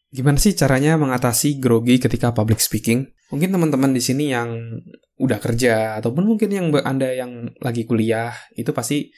Gimana sih caranya mengatasi grogi ketika public speaking? Mungkin teman-teman di sini yang udah kerja, ataupun mungkin Anda yang lagi kuliah, itu pasti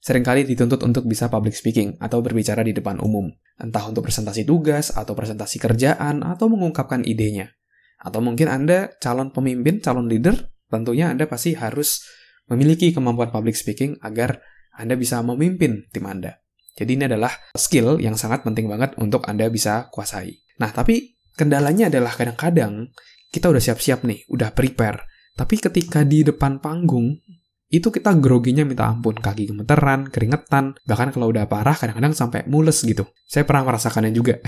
seringkali dituntut untuk bisa public speaking atau berbicara di depan umum. Entah untuk presentasi tugas, atau presentasi kerjaan, atau mengungkapkan idenya. Atau mungkin Anda calon pemimpin, calon leader, tentunya Anda pasti harus memiliki kemampuan public speaking agar Anda bisa memimpin tim Anda. Jadi ini adalah skill yang sangat penting banget untuk Anda bisa kuasai. Nah, tapi kendalanya adalah kadang-kadang kita udah siap-siap nih, udah prepare. Tapi ketika di depan panggung, itu kita groginya minta ampun. Kaki gemeteran, keringetan, bahkan kalau udah parah kadang-kadang sampai mules gitu. Saya pernah merasakannya juga.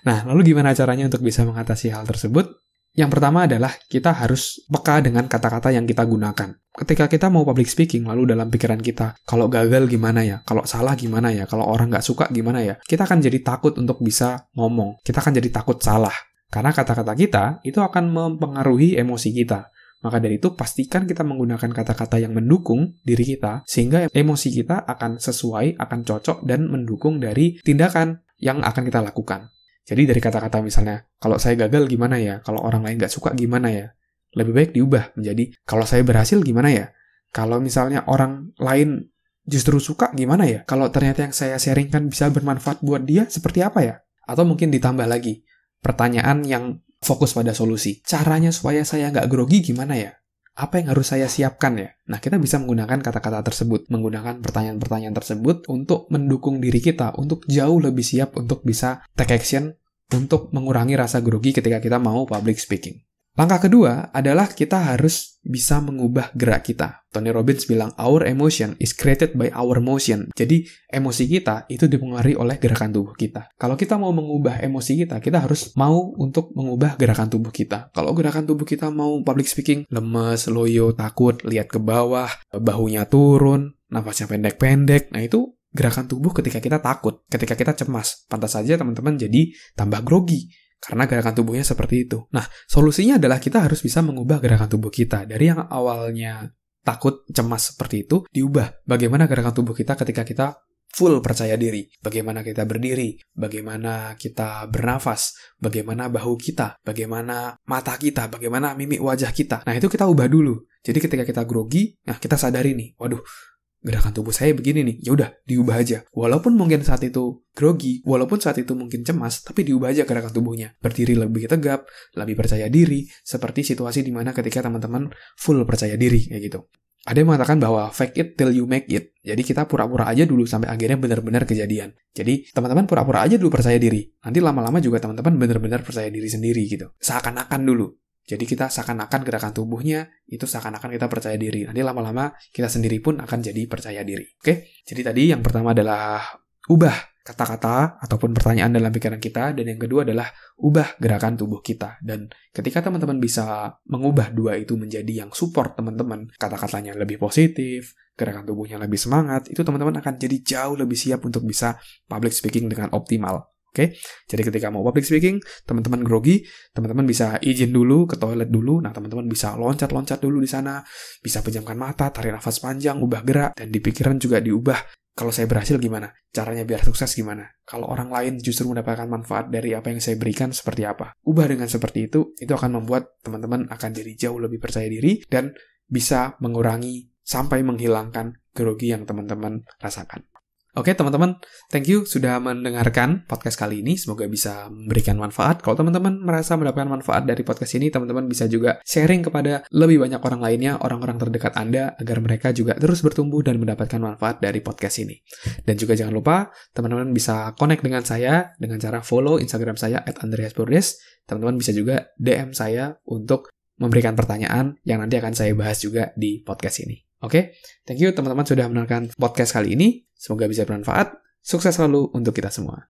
Nah, lalu gimana caranya untuk bisa mengatasi hal tersebut? Yang pertama adalah kita harus peka dengan kata-kata yang kita gunakan. Ketika kita mau public speaking, lalu dalam pikiran kita, kalau gagal gimana ya? Kalau salah gimana ya? Kalau orang nggak suka gimana ya? Kita akan jadi takut untuk bisa ngomong. Kita akan jadi takut salah. Karena kata-kata kita itu akan mempengaruhi emosi kita. Maka dari itu, pastikan kita menggunakan kata-kata yang mendukung diri kita, sehingga emosi kita akan sesuai, akan cocok, dan mendukung dari tindakan yang akan kita lakukan. Jadi dari kata-kata misalnya, kalau saya gagal gimana ya? Kalau orang lain nggak suka gimana ya? Lebih baik diubah menjadi, kalau saya berhasil gimana ya? Kalau misalnya orang lain justru suka gimana ya? Kalau ternyata yang saya sharingkan bisa bermanfaat buat dia, seperti apa ya? Atau mungkin ditambah lagi, pertanyaan yang fokus pada solusi. Caranya supaya saya nggak grogi gimana ya? Apa yang harus saya siapkan ya? Nah, kita bisa menggunakan kata-kata tersebut, menggunakan pertanyaan-pertanyaan tersebut untuk mendukung diri kita, untuk jauh lebih siap untuk bisa take action, untuk mengurangi rasa grogi ketika kita mau public speaking. Langkah kedua adalah kita harus bisa mengubah gerak kita. Tony Robbins bilang, our emotion is created by our motion. Jadi, emosi kita itu dipengaruhi oleh gerakan tubuh kita. Kalau kita mau mengubah emosi kita, kita harus mau untuk mengubah gerakan tubuh kita. Kalau gerakan tubuh kita mau public speaking, lemes, loyo, takut, lihat ke bawah, bahunya turun, nafasnya pendek-pendek, nah itu gerakan tubuh ketika kita takut, ketika kita cemas. Pantas saja teman-teman jadi tambah grogi. Karena gerakan tubuhnya seperti itu. Nah, solusinya adalah kita harus bisa mengubah gerakan tubuh kita. Dari yang awalnya takut, cemas seperti itu, diubah. Bagaimana gerakan tubuh kita ketika kita full percaya diri. Bagaimana kita berdiri, bagaimana kita bernafas, bagaimana bahu kita, bagaimana mata kita, bagaimana mimik wajah kita. Nah, itu kita ubah dulu. Jadi ketika kita grogi, nah kita sadari nih, waduh, gerakan tubuh saya begini nih, ya udah diubah aja. Walaupun mungkin saat itu grogi, walaupun saat itu mungkin cemas, tapi diubah aja gerakan tubuhnya. Berdiri lebih tegap, lebih percaya diri, seperti situasi dimana ketika teman-teman full percaya diri, kayak gitu. Ada yang mengatakan bahwa fake it till you make it. Jadi kita pura-pura aja dulu sampai akhirnya benar-benar kejadian. Jadi teman-teman pura-pura aja dulu percaya diri. Nanti lama-lama juga teman-teman benar-benar percaya diri sendiri gitu. Seakan-akan dulu. Jadi kita seakan-akan gerakan tubuhnya, itu seakan-akan kita percaya diri. Nanti lama-lama kita sendiri pun akan jadi percaya diri. Oke? Jadi tadi yang pertama adalah ubah kata-kata ataupun pertanyaan dalam pikiran kita. Dan yang kedua adalah ubah gerakan tubuh kita. Dan ketika teman-teman bisa mengubah dua itu menjadi yang support teman-teman, kata-katanya lebih positif, gerakan tubuhnya lebih semangat, itu teman-teman akan jadi jauh lebih siap untuk bisa public speaking dengan optimal. Oke, jadi ketika mau public speaking, teman-teman grogi, teman-teman bisa izin dulu ke toilet dulu. Nah, teman-teman bisa loncat-loncat dulu di sana, bisa pejamkan mata, tarik nafas panjang, ubah gerak, dan di pikiran juga diubah. Kalau saya berhasil gimana? Caranya biar sukses gimana? Kalau orang lain justru mendapatkan manfaat dari apa yang saya berikan seperti apa? Ubah dengan seperti itu akan membuat teman-teman akan jadi jauh lebih percaya diri dan bisa mengurangi sampai menghilangkan grogi yang teman-teman rasakan. Oke teman-teman, thank you sudah mendengarkan podcast kali ini. Semoga bisa memberikan manfaat. Kalau teman-teman merasa mendapatkan manfaat dari podcast ini, teman-teman bisa juga sharing kepada lebih banyak orang lainnya, orang-orang terdekat Anda, agar mereka juga terus bertumbuh dan mendapatkan manfaat dari podcast ini. Dan juga jangan lupa, teman-teman bisa connect dengan saya dengan cara follow Instagram saya @andreasbordes. Teman-teman bisa juga DM saya untuk memberikan pertanyaan yang nanti akan saya bahas juga di podcast ini. Oke, thank you teman-teman sudah mendengarkan podcast kali ini. Semoga bisa bermanfaat. Sukses selalu untuk kita semua.